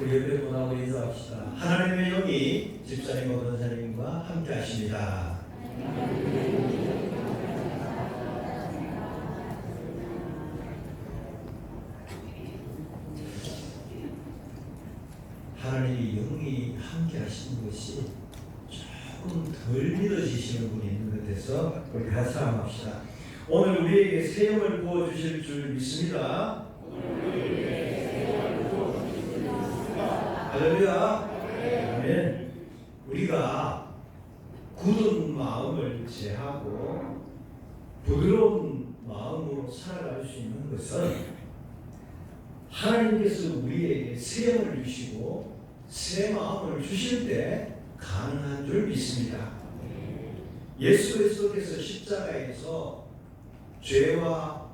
우리 옆에 분하고 인사합시다. 하나님의 영이 집사님과 권사님과 함께 하십니다. 하나님의 영이 함께 하시는 것이 조금 덜 믿어지시는 분이 있는 것 같아서 우리 같이 합시다. 오늘 우리에게 새 영을 부어주실 줄 믿습니다. 할렐루야. 아멘. 우리가 굳은 마음을 제하고 부드러운 마음으로 살아갈 수 있는 것은 하나님께서 우리에게 새 영을 주시고 새 마음을 주실 때 가능한 줄 믿습니다. 예수 그리스도께서 십자가에서 죄와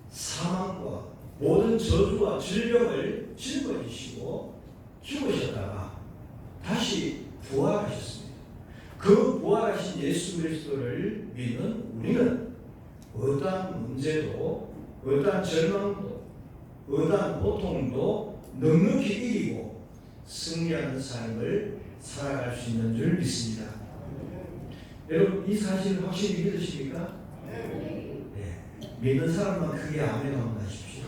사망과 모든 저주와 질병을 짊어지시고 죽으셨다가 다시 부활하셨습니다. 그 부활하신 예수 그리스도를 믿는 우리는 어떠한 문제도 어떠한 절망도 어떠한 고통도 넉넉히 이기고 승리하는 삶을 살아갈 수 있는 줄 믿습니다. 여러분 이 사실을 확실히 믿으십니까? 네. 믿는 사람만 크게 아멘 하고 하십시오.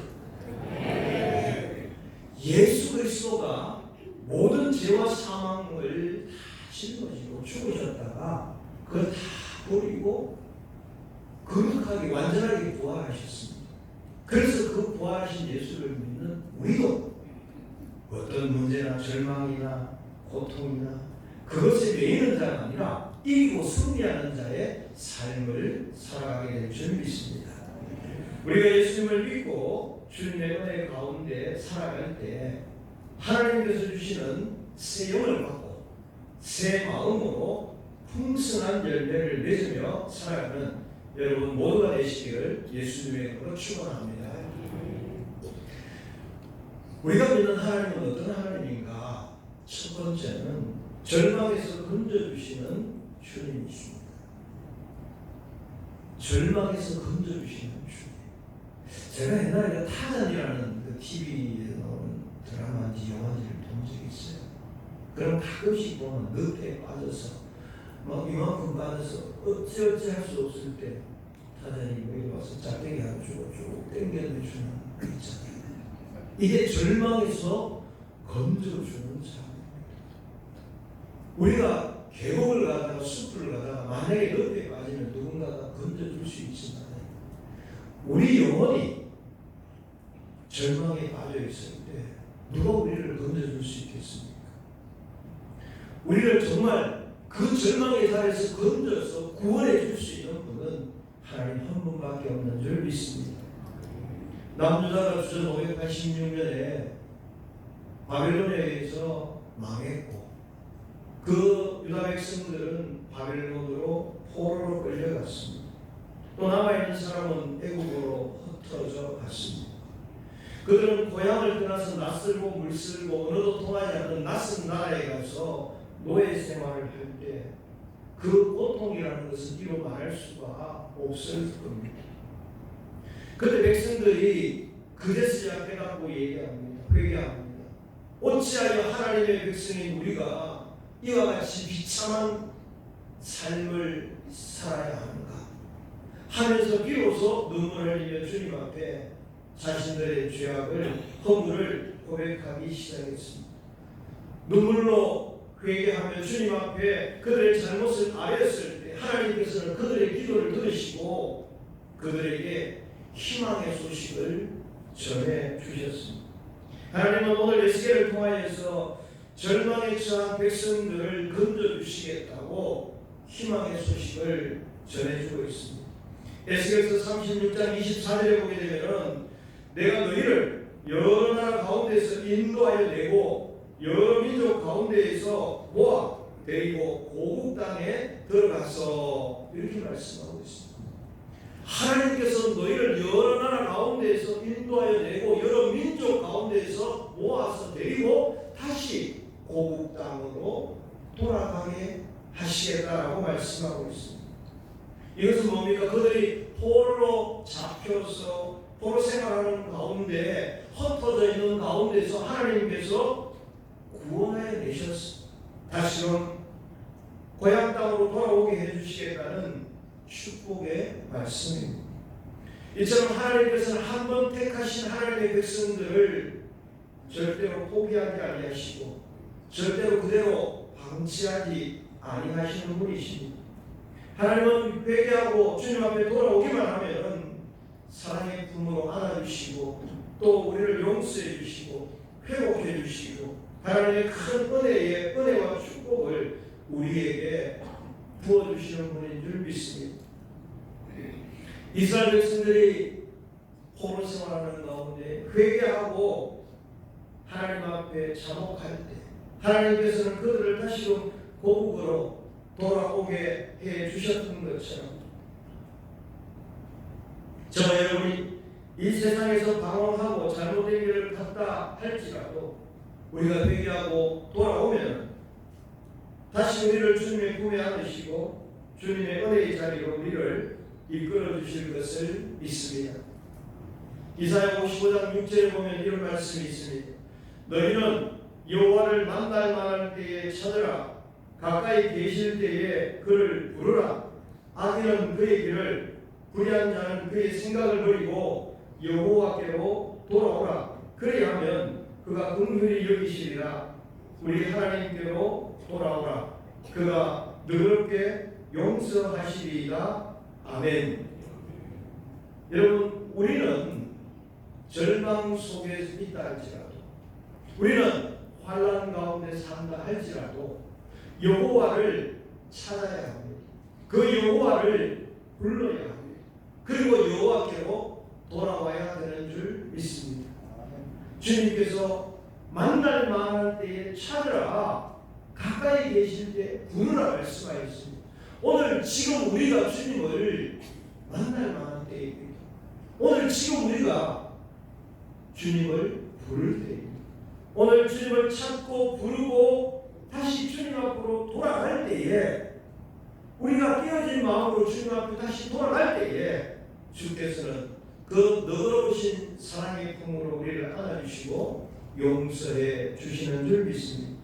예수 그리스도가 모든 죄와 사망을 다 짊어지고 죽으셨다가 그걸 다 버리고 거룩하게 완전하게 부활하셨습니다. 그래서 그 부활하신 예수를 믿는 우리도 어떤 문제나 절망이나 고통이나 그것에 매이는 자가 아니라 이기고 승리하는 자의 삶을 살아가게 될 줄 믿습니다. 우리가 예수님을 믿고 주님의 은혜 가운데 살아갈 때 하나님께서 주시는 새 영을 받고 새 마음으로 풍성한 열매를 맺으며 살아가는 여러분 모두가 되시기를 예수님의 이름으로 축원합니다. 우리가 믿는 하나님은 어떤 하나님인가? 첫 번째는 절망에서 건져주시는 주님이십니다. 절망에서 건져주시는 주님. 제가 옛날에 타잔이라는 그 TV에 나오는 드라마인지 영화인지를 본 적이 있어요. 그럼 가끔씩 보면 늪에 빠져서 막 이만큼 빠져서 어찌어찌 할 수 없을 때 타잔이 여기 와서 짝대기 하나 주고 쭉 땡겨주는 그 있잖아요. 이게 절망에서 건져주는 사람입니다. 우리가 계곡을 가다가 숲을 가다가 만약에 늪에 빠지면 누군가가 건져줄 수 있지만 우리 영혼이 절망에 빠져있을 때 누가 우리를 건져줄 수 있겠습니까? 우리를 정말 그 절망의 자리에서 건져서 구원해 줄 수 있는 분은 하나님 한 분밖에 없는 줄 믿습니다. 남유다가 주전 586년에 바벨론에 의해서 망했고 그 유다 백성들은 바벨론으로 포로로 끌려갔습니다. 또 남아있는 사람은 애국으로 흩어져 갔습니다. 그들은 고향을 떠나서 낯설고 물쓸고 언어도 통하지 않는 낯선 나라에 가서 노예 생활을 할 때 그 고통이라는 것은 이루 말할 수가 없을 겁니다. 그때 백성들이 그제서야 깨닫고 얘기합니다. 회개합니다. 어찌하여 하나님의 백성인 우리가 이와 같이 비참한 삶을 살아야 하는가 하면서 비로소 눈물을 흘리며 주님 앞에 자신들의 죄악을 허물을 고백하기 시작했습니다. 눈물로 회개하며 주님 앞에 그들의 잘못을 아뢰었을 때 하나님께서는 그들의 기도를 들으시고 그들에게 희망의 소식을 전해 주셨습니다. 하나님은 오늘 에스겔을 통하여서 절망에 처한 백성들을 건져주시겠다고 희망의 소식을 전해주고 있습니다. 에스겔서 36장 24절에 보게 되면 내가 너희를 여러 나라 가운데서 인도하여 내고 여러 민족 가운데에서 모아 데리고 고국 땅에 들어가서 이렇게 말씀하고 있습니다. 하나님께서 너희를 여러 나라 가운데에서 인도하여 내고 여러 민족 가운데에서 모아서 데리고 다시 고국 땅으로 돌아가게 하시겠다라고 말씀하고 있습니다. 이것은 뭡니까? 그들이 포로로 잡혀서 포로 생활하는 가운데 흩어져 있는 가운데서 하나님께서 구원하여 내셨습니다. 다시금 고향 땅으로 돌아오게 해주시겠다는 축복의 말씀입니다. 이처럼 하나님께서는 한 번 택하신 하나님의 백성들을 절대로 포기하지 아니하시고 절대로 그대로 방치하지 아니하시는 분이십니다. 하나님은 회개하고 주님 앞에 돌아오기만 하면 사랑의 품으로 안아주시고 또 우리를 용서해 주시고 회복해 주시고 하나님의 큰 은혜와 축복을 우리에게 부어주시는 분인 줄 믿습니다. 이스라엘 백성들이 포로 생활하는 가운데 회개하고 하나님 앞에 자복할 때 하나님께서는 그들을 다시금 고국으로 돌아오게 해 주셨던 것처럼 저와 여러분이 이 세상에서 방황하고 잘못된 길을 갔다 할지라도 우리가 회개하고 돌아오면 다시 우리를 주님의 품에 안으시고 주님의 은혜의 자리로 우리를 이끌어 주실 것을 믿습니다. 이사야 55장 6절에 보면 이런 말씀이 있습니다. 너희는 여호와를 만날 만할 때에 찾으라. 가까이 계실 때에 그를 부르라. 악인은 그의 길을, 불의한 자는 그의 생각을 버리고 여호와께로 돌아오라. 그리하면 그가 긍휼히 여기시리라. 우리 하나님께로 돌아오라. 그가 너그럽게 용서하시리이다. 아멘. 여러분, 우리는 절망 속에 있다 할지라도, 우리는 환난 가운데 산다 할지라도 여호와를 찾아야 합니다. 그 여호와를 불러야 합니다. 그리고 여호와께로 돌아와야 되는 줄 믿습니다. 주님께서 만날 만할 때에 찾으라. 가까이 계실 때 부르라 말씀하셨습니다. 오늘 지금 우리가 주님을 만날 만한 때입니다. 오늘 지금 우리가 주님을 부를 때입니다. 오늘 주님을 찾고 부르고 다시 주님 앞으로 돌아갈 때에 우리가 깨어진 마음으로 주님 앞에 다시 돌아갈 때에 주께서는 그 너그러우신 사랑의 품으로 우리를 안아주시고 용서해 주시는 줄 믿습니다.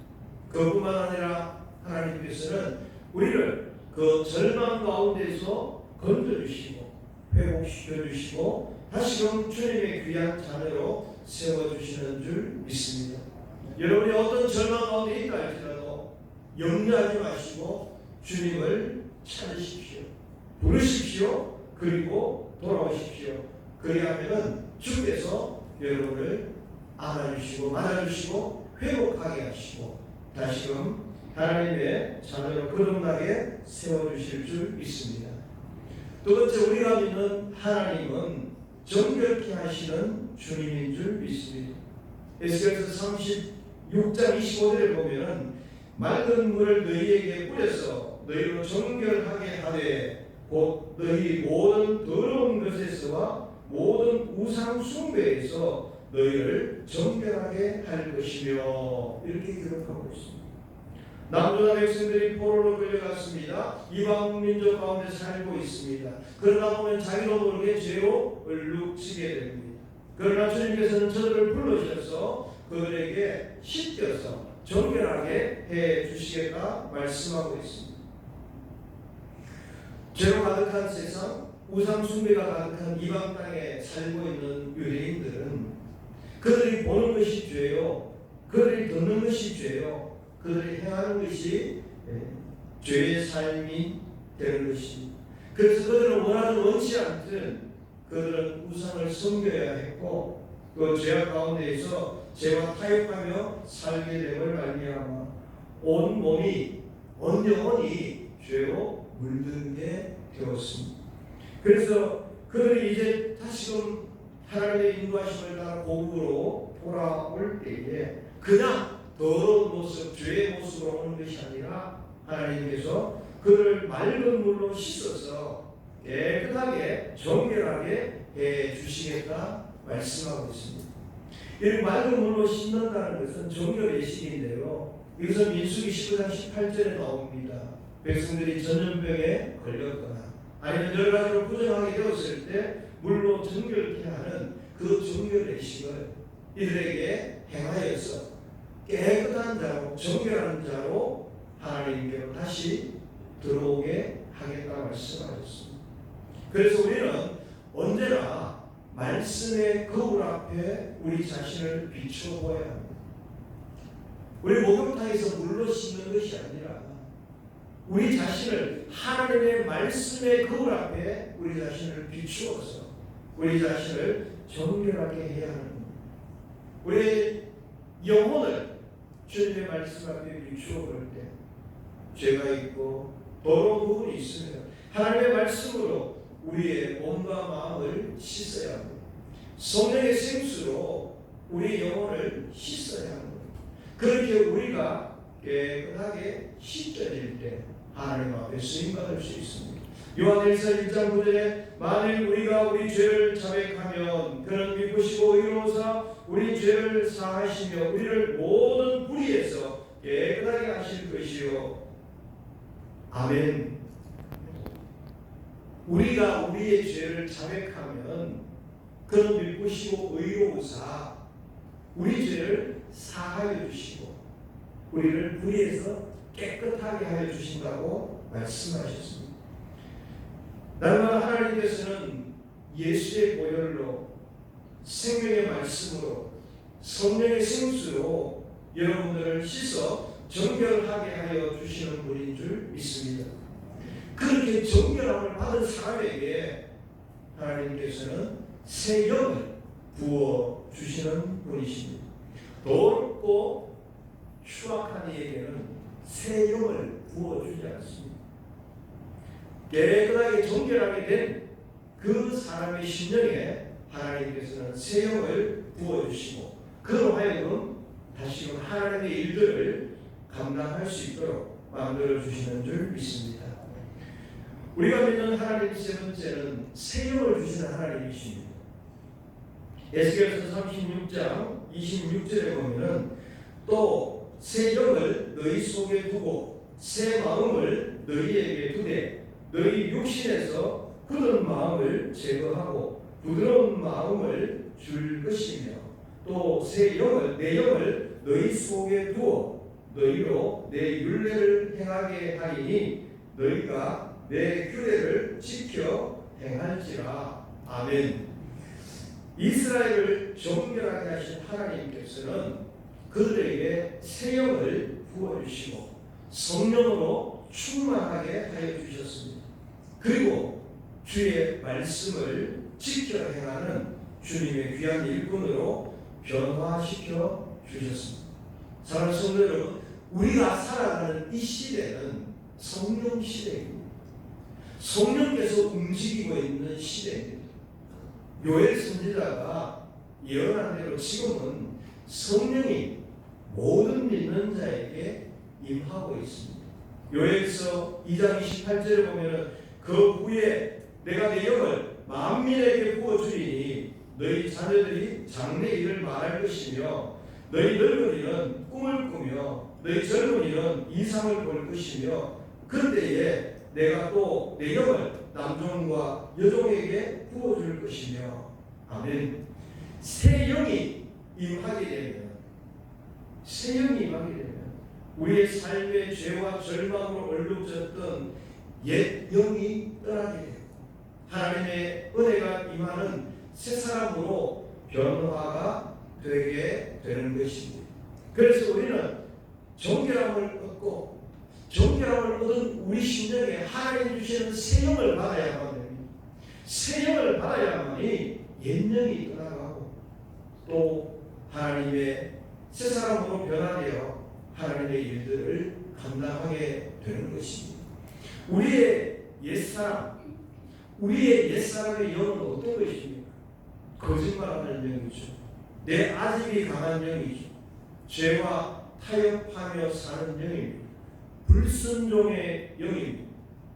그뿐만 아니라 하나님께서는 우리를 그 절망 가운데서 건져주시고 회복시켜주시고 다시금 주님의 귀한 자녀로 세워주시는 줄 믿습니다. 여러분이 어떤 절망 가운데 있다 할지라도 염려하지 마시고 주님을 찾으십시오. 부르십시오. 그리고 돌아오십시오. 그리하면 주께서 여러분을 안아주시고 맞아주시고 회복하게 하시고 다시금 하나님의 자녀로 거듭나게 세워주실 줄 믿습니다. 두 번째, 우리가 믿는 하나님은 정결케 하시는 주님인 줄 믿습니다. 에스겔서 36장 25절에 보면 맑은 물을 너희에게 뿌려서 너희로 정결하게 하되 곧 너희 모든 더러운 것에서와 모든 우상 숭배에서 너희를 정결하게 할 것이며 이렇게 기록하고 있습니다. 남유다 백성들이 포로로 끌려갔습니다. 이방 민족 가운데 살고 있습니다. 그러다 보면 자기도 모르게 죄로 얼룩지게 됩니다. 그러나 주님께서는 저들을 불러주셔서 그들에게 씻겨서 정결하게 해 주시겠다 말씀하고 있습니다. 죄로 가득한 세상, 우상 숭배가 가득한 이방 땅에 살고 있는 유대인들은 그들이 보는 것이 죄요, 그들이 듣는 것이 죄요, 그들이 행하는 것이 죄의 삶이 되는 것입니다. 그래서 그들은 원하는 원치 않든 그들은 우상을 섬겨야 했고 그 죄악 가운데에서 죄와 타협하며 살게 됨을 말미암아 온 몸이 온 영혼이 죄로 물들게 되었습니다. 그래서 그들이 이제 다시금 하나님의 인도하심을 따라 고국으로 돌아올 때에 그냥 더러운 모습, 죄의 모습으로 오는 것이 아니라 하나님께서 그를 맑은 물로 씻어서 깨끗하게 정결하게 해 주시겠다 말씀하고 있습니다. 이 맑은 물로 씻는다는 것은 정결 예식인데요. 이것은 민수기 19장 18절에 나옵니다. 백성들이 전염병에 걸렸거나 아니면 여러 가지로 부정하게 되었을 때 물로 정결케 하는 그 정결 예식을 이들에게 행하여서 깨끗한 자로 정결한 자로 하나님께로 다시 들어오게 하겠다 말씀하셨습니다. 그래서 우리는 언제나 말씀의 거울 앞에 우리 자신을 비춰보아야 합니다. 우리 목욕탕에서 물로 씻는 것이 아니라 우리 자신을 하나님의 말씀의 거울 앞에 우리 자신을 비추어서 우리 자신을 정결하게 해야 하는 겁니다. 우리 영혼을 주님의 말씀 앞에 비추어 볼 때 죄가 있고 더러운 부분이 있으면 하나님의 말씀으로 우리의 몸과 마음을 씻어야 합니다. 성령의 생수로 우리 영혼을 씻어야 합니다. 그렇게 우리가 깨끗하게 씻겨질 때 하나님 앞에 쓰임받을 수 있습니다. 요한일서 1장 9절에 만일 우리가 우리 죄를 자백하면 그는 믿으시고 의로우사 우리 죄를 사하시며 우리를 모든 불의에서 깨끗하게 하실 것이요. 아멘. 우리가 우리의 죄를 자백하면 그는 믿으시고 의로우사 우리 죄를 사하여 주시고 우리를 불의에서 깨끗하게 하여 주신다고 말씀하셨습니다. 날마다 하나님께서는 예수의 보혈로 생명의 말씀으로 성령의 생수로 여러분들을 씻어 정결하게 하여 주시는 분인 줄 믿습니다. 그렇게 정결함을 받은 사람에게 하나님께서는 새 영을 부어 주시는 분이십니다. 더럽고 추악한 이에게는 새 영을 부어 주지 않습니다. 깨끗하게 정결하게 된 그 사람의 심령에 하나님께서는 새 영을 부어 주시고 그로 하여금 다시금 하나님의 일들을 감당할 수 있도록 만들어 주시는 줄 믿습니다. 우리가 믿는 하나님 세 번째는 새 영을 주시는 하나님이십니다. 에스겔서 36장 26절에 보면은 또 새 영을 너희 속에 두고 새 마음을 너희에게 두되 너희 육신에서 굳은 마음을 제거하고 부드러운 마음을 줄 것이며 또 새 영을 내 영을 너희 속에 두어 너희로 내 율례를 행하게 하리니 너희가 내 규례를 지켜 행할지라. 아멘. 이스라엘을 정결하게 하신 하나님께서는 그들에게 새 영을 부어주시고 성령으로 충만하게 하여 주셨습니다. 그리고 주의 말씀을 지켜 행하는 주님의 귀한 일꾼으로 변화시켜 주셨습니다. 사랑하는 성도 여러분, 우리가 살아가는 이 시대는 성령 시대입니다. 성령께서 움직이고 있는 시대입니다. 요엘 선지자가 예언한 대로 지금은 성령이 모든 믿는 자에게 임하고 있습니다. 요엘서 2장 28절에 보면 그 후에 내가 내 영을 만민에게 부어주리니 너희 자녀들이 장래 일을 말할 것이며 너희 늙은이는 꿈을 꾸며 너희 젊은이는 이상을 볼 것이며 그때에 내가 또 내 영을 남종과 여종에게 부어줄 것이며. 아멘. 새 영이 임하게 되면 우리의 삶의 죄와 절망으로 얼룩졌던 옛 영이 떠나게 되고 하나님의 은혜가 임하는 새 사람으로 변화가 되게 되는 것입니다. 그래서 우리는 정결함을 얻고 정결함을 얻은 우리 심령에 하나님 주시는 새 영을 받아야만 됩니다. 새 영을 받아야만이 옛 영이 떠나가고 또 하나님의 새 사람으로 변화되어 하나님의 일들을 감당하게 되는 것입니다. 우리의 옛사람의 영은 어떤 것입니까? 거짓말하는 영이죠. 내 아집이 강한 영이죠. 죄와 타협하며 사는 영입니다. 불순종의 영입니다.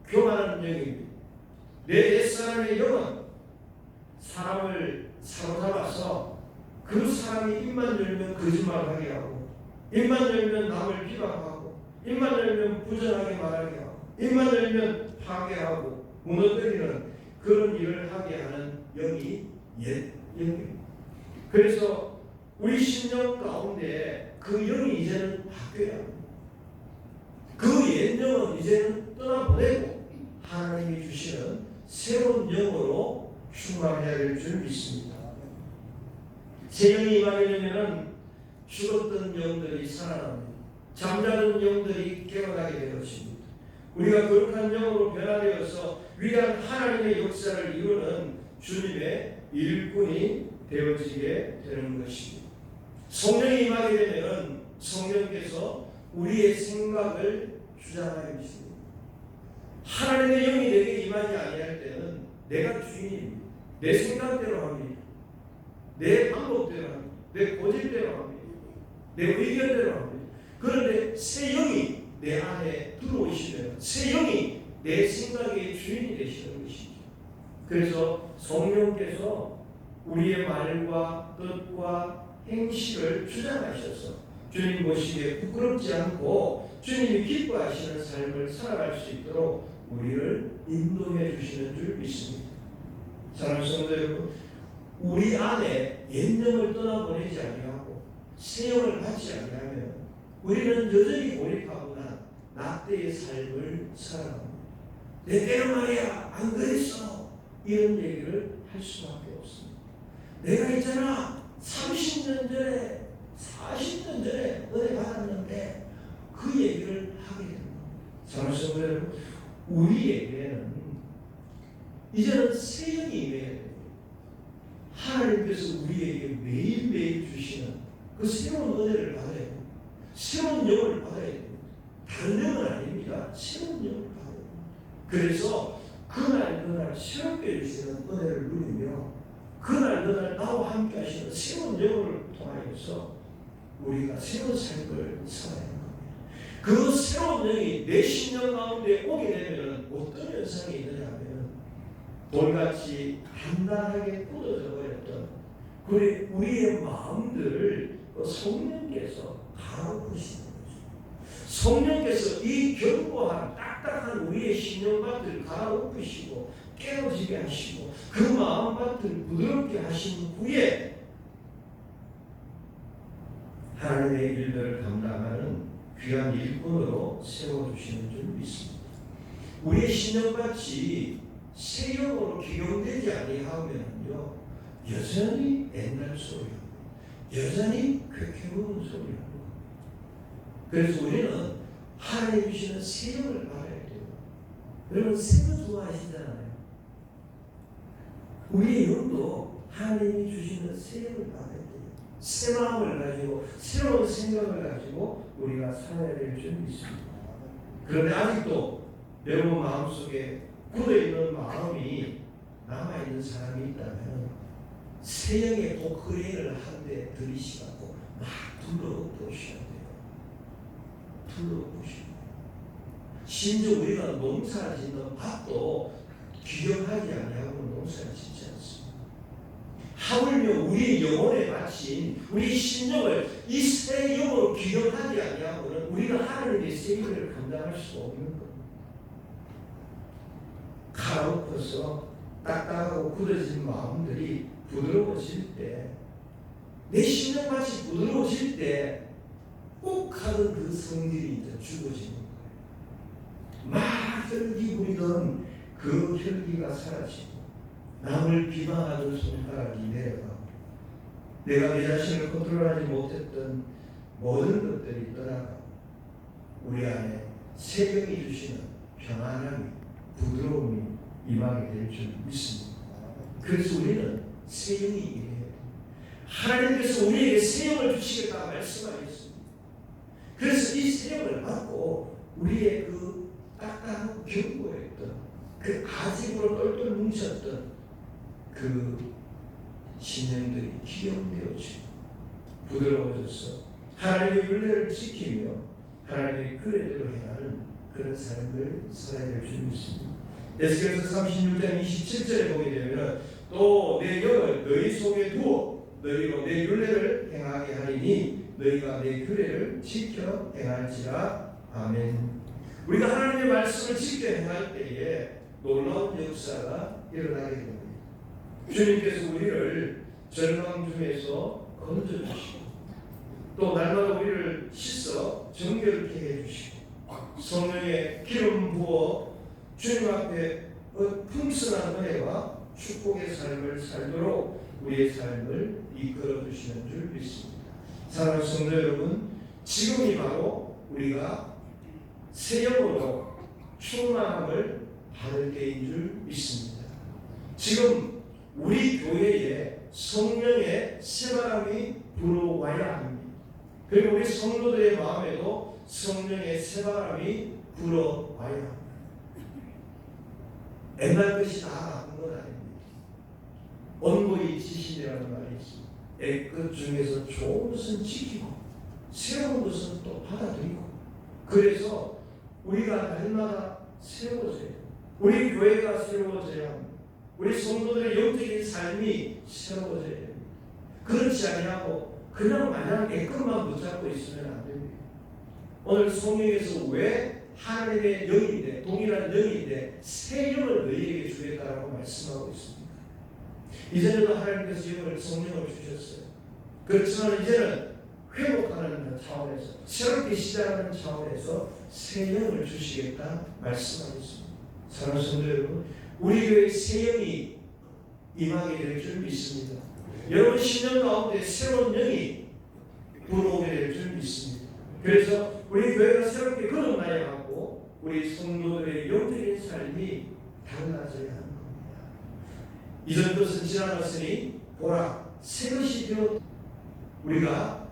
교만한 영입니다. 내 옛사람의 영은 사람을 사로잡아서 그 사람이 입만 열면 거짓말하게 하고 입만 열면 남을 비방하고 입만 열면 부정하게 말하게 하고 입만 열면 파괴하고 무너뜨리는 그런 일을 하게 하는 영이 옛 영입니다. 그래서 우리 심령 가운데 그 영이 이제는 바뀌어야 합니다. 그 옛 영은 이제는 떠나보내고 하나님이 주시는 새로운 영으로 충만해야 될 줄 믿습니다. 새 영이 임하게 되면 죽었던 영들이 살아납니다. 잠자는 영들이 깨어나게 될 것입니다. 우리가 거룩한 영으로 변화되어서 위대한 하나님의 역사를 이루는 주님의 일꾼이 되어지게 되는 것입니다. 성령이 임하게 되면 성령께서 우리의 생각을 주장하게 되십니다. 하나님의 영이 내게 임하지 아니할 때는 내가 주인입니다. 내 생각대로 합니다. 내 방법대로 합니다. 내 고집대로 합니다. 내 의견대로 합니다. 그런데 새 영이 내 안에 들어오시면 새 영이 내 생각의 주인이 되시는 것이죠. 그래서 성령께서 우리의 말과 뜻과 행실을 주장하셔서 주님 보시기에 부끄럽지 않고 주님이 기뻐하시는 삶을 살아갈 수 있도록 우리를 인도해 주시는 줄 믿습니다. 사랑하는 성도 여러분, 우리 안에 옛 영을 떠나보내지 아니하고 새 영을 받지 아니하면 우리는 여전히 고립하거나 낙대의 삶을 살아갑니다. 내 때는 말이야 안 그랬어 이런 얘기를 할 수밖에 없습니다. 내가 있잖아 30년 전에 40년 전에 은혜 받았는데 그 얘기를 하게 됩니다. 사랑하는 성도 여러분, 우리에게는 이제는 새 영이 임해야 됩니다. 하나님께서 우리에게 매일매일 주시는 그 새로운 은혜를 받아야 됩니다. 새로운 영을 받아야 됩니다. 다른 영은 아닙니다. 새로운 영을 받아야 됩니다. 그래서 그날 새롭게 주시는 은혜를 누리며 그날 나와 함께 하시는 새로운 영을 통하여서 우리가 새로운 삶을 살아야 합니다. 그 새로운 영이 내 신령 가운데 오게 되면 어떤 현상이 있느냐 하면 돌같이 단단하게 굳어져 버렸던 우리의 마음들을 성령께서 갈아엎으시는 거죠. 성령께서 이 견고한 딱딱한 우리의 신령밭을 갈아엎으시고 깨어지게 하시고 그 마음밭을 부드럽게 하신 후에 하나님의 일들을 감당하는 귀한 일꾼으로 세워주시는 줄 믿습니다. 우리의 신령밭이 새 영으로 기용되지 아니하면요 여전히 옛날 소리하고 여전히 괴캐문 소리하고 그래서 우리는 하나님 주시는 새 영을 받아야 돼요. 여러분 새 거 좋아하시잖아요. 우리의 영도 하나님이 주시는 새 영을 받아야 돼요. 새 마음을 가지고 새로운 생각을 가지고 우리가 살아야 될 줄 믿습니다. 그런데 아직도 여러분 마음속에 굳어있는 마음이 남아있는 사람이 있다면 새 영의 복크레인을 한 대 들이시고 막 둘러보셔야 돼요. 둘러보셔야 돼요. 심지어 우리가 농사 짓는 밭도 귀경하지 아니하고 농사를 짓지 않습니다. 하물며 우리 영혼에 바친 우리 신령을 이 새 영으로 귀경하지 아니하고는 우리가 하나님의 새 일을 감당할 수가 없는 겁니다. 갈아엎어서 딱딱하고 굳어진 마음들이 부드러워질 때, 내 신령같이 부드러워질 때 꼭 하던 그 성질이 이제 죽어지는 거예요. 막 혈기 부리던 그 혈기가 사라지고 남을 비방하던 손가락이 내려가고 내가 내 자신을 컨트롤하지 못했던 모든 것들이 떠나가고 우리 안에 새 영이 주시는 평안함이 부드러움이 임하게 될 줄 믿습니다. 그래서 우리는 새 영이 임해야 돼요. 하나님께서 우리에게 새 영을 주시겠다고 말씀하셨습니다. 그래서 이 새 영을 받고 우리의 그 딱딱하고 견고했던 그 아직으로 똘똘 뭉쳤던 그 신령들이 기용되어지고 부드러워져서 하나님의 윤례를 지키며 하나님의 규례대로 행하는 그런 삶을 살아야 될 줄 믿습니다. 에스겔서 36장 27절에 보게 되면 또 내 영을 너희 속에 두어 너희로 내 윤례를 행하게 하리니 너희가 내 규례를 지켜 행할지라. 아멘. 우리가 하나님의 말씀을 지켜 행할 때에 놀라운 역사가 일어나게 됩니다. 주님께서 우리를 절망 중에서 건져주시고 또 날마다 우리를 씻어 정결케 해주시고 성령의 기름 부어 주님 앞에 풍성한 은혜와 축복의 삶을 살도록 우리의 삶을 이끌어 주시는 줄 믿습니다. 사랑하는 성도 여러분, 지금이 바로 우리가 새 영으로 충만함을 받을 때인 줄 믿습니다. 지금 우리 교회에 성령의 새바람이 불어와야 합니다. 그리고 우리 성도들의 마음에도 성령의 새바람이 불어와야 합니다. 옛날 것이 다 나쁜 건 아닙니다. 온고이 지신이라는 말이 있습니다. 옛것 중에서 좋은 것은 지키고 새로운 것은 또 받아들이고, 그래서 우리가 날마다 새로워져야 합니다. 우리 교회가 새로워져야 합니다. 우리 성도들의 영적인 삶이 새로워져야 됩니다. 그렇지 아니하고 그냥 마냥 애것만 붙잡고 있으면 안 됩니다. 오늘 성경에서 왜 하나님의 영인데, 동일한 영인데 새 영을 너희에게 주겠다라고 말씀하고 있습니다. 이전에도 하나님께서 영을, 성령을 주셨어요. 그렇지만 이제는 회복하는 차원에서, 새롭게 시작하는 차원에서 새 영을 주시겠다 말씀하고 있습니다. 사랑하는 성도 여러분, 우리 교회에 새 영이 임하게 될 줄 믿습니다. 여러분 신년 가운데 새로운 영이 불어오게 될 줄 믿습니다. 그래서 우리 교회가 새롭게 거듭나야 하고 우리 성도들의 영적인 삶이 달라져야 하는 겁니다. 이전 것은 지나갔으니 보라 새 것이 되었다. 우리가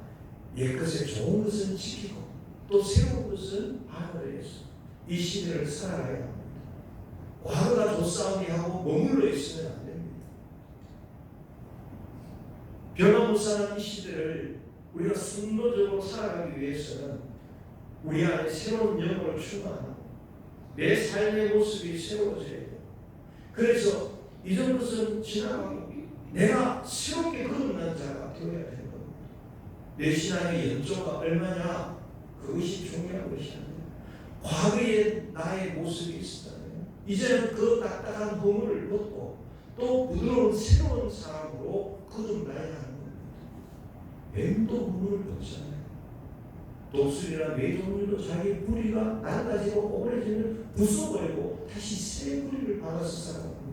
옛것에 좋은 것은 지키고 또 새로운 것은 받아들여서 이 시대를 살아가야 합니다. 과거가 조싸움이 하고 머물러 있으면 안 됩니다. 변화무쌍한 이 시대를 우리가 순도적으로 살아가기 위해서는 우리 안에 새로운 영으로 충만하고 내 삶의 모습이 새로워져야 돼요. 그래서 이전 것은 지나가고 내가 새롭게 거듭난 자가 되어야 되는 겁니다. 내 신앙의 연조가 얼마냐, 그것이 중요한 것이 아니에요. 과거에 나의 모습이 있었다면 이제는 그 딱딱한 허물을 벗고 또 부드러운 새로운 사람으로 거듭나야 하는 겁니다. 뱀도 허물을 벗잖아요. 독수리나 메종류도 자기 뿌리가 낡아지고 오래지면 부숴버리고 다시 새 뿌리를 받아서 살아갑니다.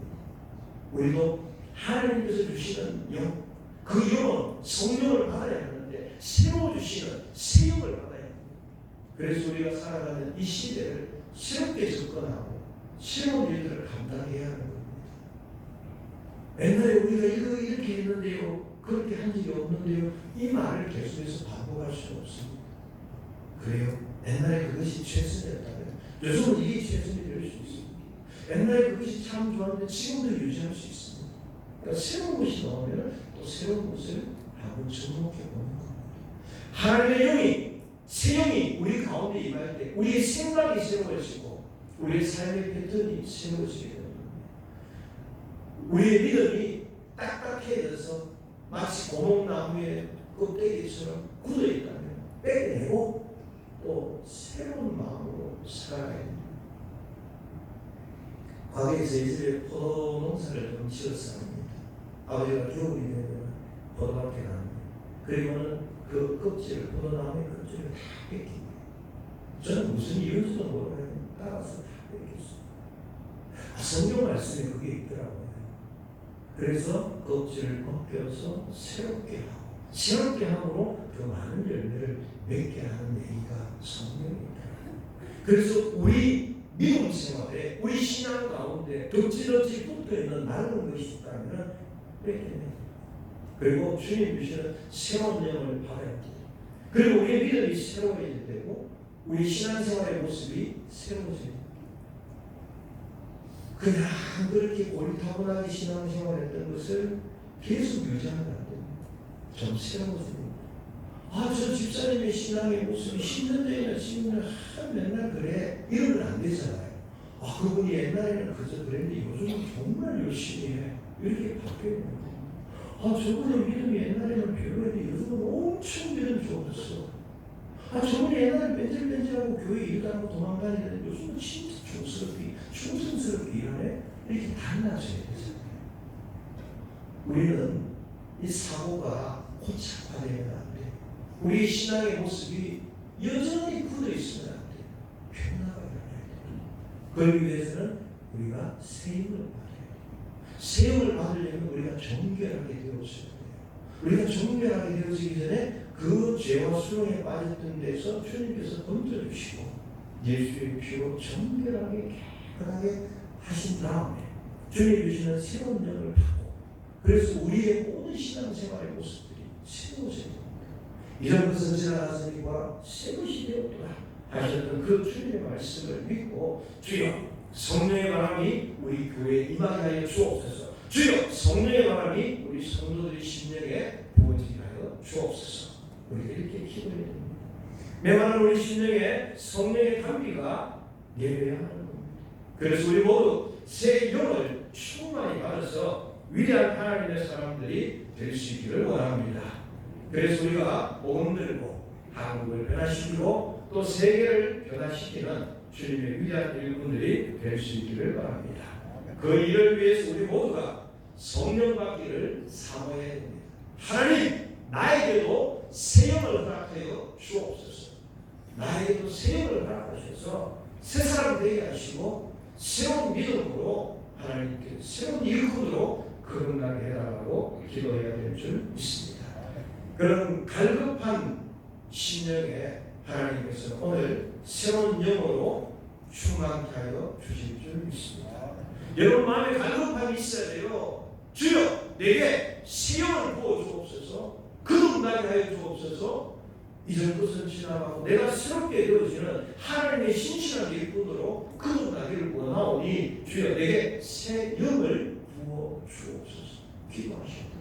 우리도 하나님께서 주시는 영, 그 영은 성령을 받아야 하는데 새로 주시는 새 영을 받아야 합니다. 그래서 우리가 살아가는 이 시대를 새롭게 접근하고 새로운 일들을 감당해야 하는 겁니다. 옛날에 우리가 이거 이렇게 했는데요, 그렇게 한 적이 없는데요, 이 말을 계속해서 반복할 수는 없습니다. 그래요? 옛날에 그것이 최선이었다면 요즘은 이게 최선이 될 수 있습니다. 옛날에 그것이 참 좋았는데 지금도 유지할 수 있습니다. 그러니까 새로운 것이 나오면 또 새로운 것을 한번 접목해 보는 겁니다. 하나님의 영이, 새 영이 우리 가운데 임할 때 우리의 생각이 새로워지고 우리의 삶의 패턴이 새로워지게 됩니다. 우리의 믿음이 딱딱해져서 마치 고목나무의 껍데기처럼 굳어있다면 빼내고 또 새로운 마음으로 살아가야 됩니다. 과거에서 이스라엘 포도 농사를 좀 지었습니다. 아버지가 겨울이 되면 포도밭에 갑니다. 그리고는 그 껍질을, 포도나무의 껍질을 다 뺏깁니다. 저는 무슨 이유인지도 모르겠는데 따라서 다 뺏겼어요. 성경 말씀에 그게 있더라고요. 그래서 껍질을 벗겨서 새롭게 하고 새롭게 함으로 그 많은 열매를 맺게 하는 얘기가 성경입니다. 그래서 우리 믿음 생활에, 우리 신앙 가운데 덕지덕지 붙어있는 낡은 것이 있다면 뺏겨내요. 그리고 주님 주시는 새로운 영을 받아야 합니다. 그리고 우리의 믿음이 새로워질 때고 우리 신앙생활의 모습이 새로워져요. 그냥 그렇게 옳다분하게 신앙생활했던 것을 계속 유지하면 안 됩니다. 좀 새로워집니다. 저 집사님의 신앙의 모습이 10년 전이나 10년 맨날 그래, 이러면 안 되잖아요. 그분이 옛날에는 그저 그랬는데 요즘은 정말 열심히 해, 이렇게 바뀌어야 됩니다. 저분의 믿음이 옛날에는 별로였는데 요즘은 엄청 믿음 좋아졌어. 저분이 옛날에 맨질맨질하고 교회 일하고 도망다니는데 요즘은 진짜 충성스럽게 일하네? 이렇게 달라져야 되잖아요. 우리는 이 사고가 고착화되면 안 돼요. 우리 신앙의 모습이 여전히 굳어 있으면 안 돼요. 변화가 일어나야 돼요. 그러기 위해서는 우리가 세임을 받아야 돼요. 세임을 받으려면 우리가 정결하게 되어져야 돼요. 우리가 정결하게 되어지기 전에 그 죄와 수렁에 빠졌던 데서 주님께서 건져주시고 예수의 피로 정결하게 깨끗하게 하신 다음에 주님 주시는 새로운 영을 받고, 그래서 우리의 모든 신앙생활의 모습들이 새로워져야 됩니다. 이런 것은 지나갔으니까 새 것이 되었더라 하셨던 그 주님의 말씀을 믿고, 주여 성령의 바람이 우리 교회에 임하게 하여 주옵소서. 주여 성령의 바람이 우리 성도들의 심령에 부어지게 하여 주옵소서. 우리가 이렇게 기도해야 됩니다. 메마른 우리 심령에 성령의 담비가 내려야 하는 겁니다. 그래서 우리 모두 새 영을 충만히 받아서 위대한 하나님의 사람들이 될 수 있기를 원합니다. 그래서 우리가 복음 들고 한국을 변화시키고 또 세계를 변화시키는 주님의 위대한 일꾼들이 될 수 있기를 바랍니다. 그 일을 위해서 우리 모두가 성령 받기를 사모해야 됩니다. 하나님, 나에게도 새 영을 허락하여 주옵소서. 나에게도 새 영을 허락하셔서 새 사람 되게 하시고 새로운 믿음으로 하나님께 새로운 일꾼으로 거듭나게 해달라고 기도해야 될 줄 믿습니다. 그런 갈급한 심령에 하나님께서 오늘 새로운 영으로 충만케 하여 주실 줄 믿습니다. 여러분 마음에 갈급함이 있어야 돼요. 주여 내게 새 영을 부어 주옵소서. 거듭나게 하여 주옵소서. 이전 것은 지나가고 내가 새롭게 되어지는 하나님의 신실한 일꾼으로 거듭나기를 원하오니 주여 내게 새 영을 부어 주옵소서. 기도하셔도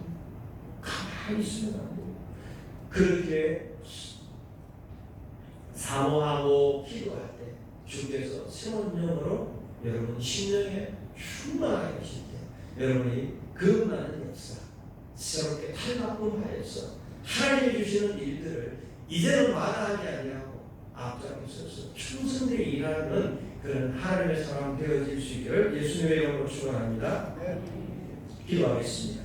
가만히 있으면 안 돼요. 그렇게 사모하고 기도할 때 주께서 새로운 영으로 여러분 심령에 충만하게 하실 때 여러분이 거듭나는 역사, 새롭게 탈바꿈하여서 하나님이 주시는 일들을 이제는 마다하지 아니하고 앞장서서 충성되게 일하는 그런 하나님의 사람 되어질 수 있기를 예수님의 이름으로 축원합니다. 기도하겠습니다.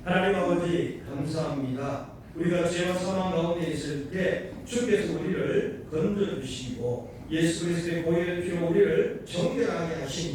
하나님 아버지 감사합니다. 우리가 죄와 사망 가운데 있을 때 주께서 우리를 건져주시고 예수 그리스도의 보혈의 피로 우리를 정결하게 하신